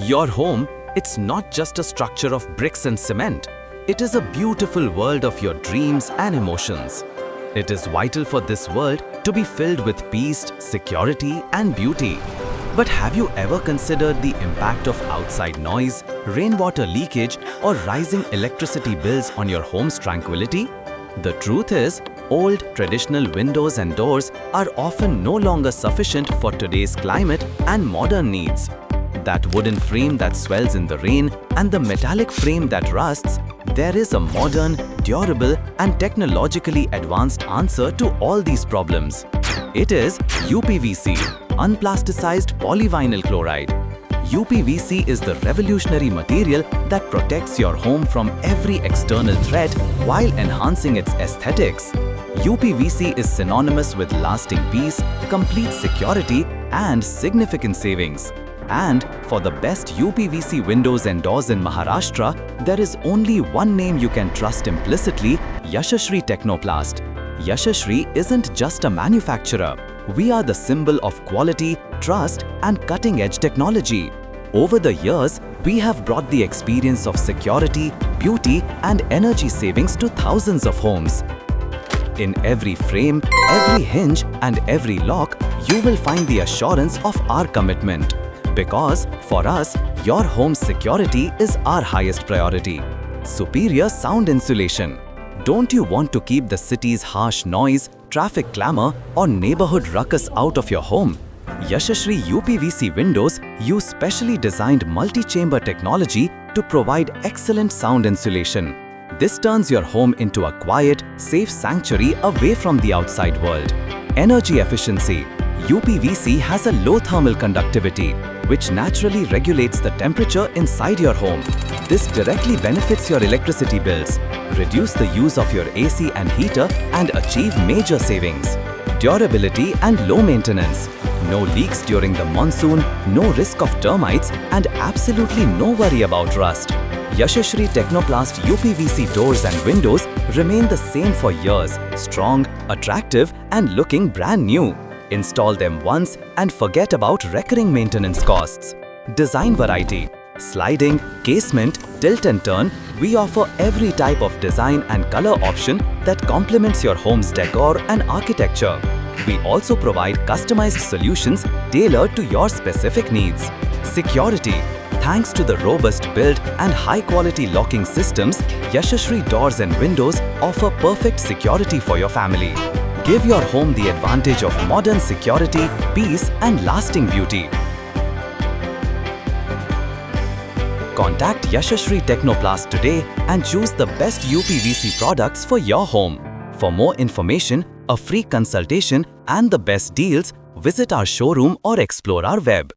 Your home, it's not just a structure of bricks and cement. It is a beautiful world of your dreams and emotions. It is vital for this world to be filled with peace, security, and beauty. But have you ever considered the impact of outside noise, rainwater leakage, or rising electricity bills on your home's tranquility? The truth is, old traditional windows and doors are often no longer sufficient for today's climate and modern needs. That wooden frame that swells in the rain and the metallic frame that rusts, there is a modern, durable, and technologically advanced answer to all these problems. It is UPVC, unplasticized polyvinyl chloride. UPVC is the revolutionary material that protects your home from every external threat while enhancing its aesthetics. UPVC is synonymous with lasting peace, complete security, and significant savings. And for the best UPVC windows and doors in Maharashtra, there is only one name you can trust implicitly: Yashashree Techno Plast. Yashashree isn't just a manufacturer. We are the symbol of quality, trust, and cutting-edge technology. Over the years, we have brought the experience of security, beauty, and energy savings to thousands of homes. In every frame, every hinge, and every lock, you will find the assurance of our commitment. Because, for us, your home's security is our highest priority. Superior sound insulation. Don't you want to keep the city's harsh noise, traffic clamor, or neighborhood ruckus out of your home? Yashashree UPVC Windows use specially designed multi-chamber technology to provide excellent sound insulation. This turns your home into a quiet, safe sanctuary away from the outside world. Energy efficiency. UPVC has a low thermal conductivity, which naturally regulates the temperature inside your home. This directly benefits your electricity bills. Reduce the use of your AC and heater and achieve major savings. Durability and low maintenance. No leaks during the monsoon, no risk of termites, and absolutely no worry about rust. Yashashree Techno Plast UPVC doors and windows remain the same for years, strong, attractive, and looking brand new. Install them once and forget about recurring maintenance costs. Design variety. Sliding, casement, tilt and turn, we offer every type of design and color option that complements your home's decor and architecture. We also provide customized solutions tailored to your specific needs. Security. Thanks to the robust build and high-quality locking systems, Yashashree doors and windows offer perfect security for your family. Give your home the advantage of modern security, peace, and lasting beauty. Contact Yashashree Techno Plast today and choose the best UPVC products for your home. For more information, a free consultation, and the best deals, visit our showroom or explore our web.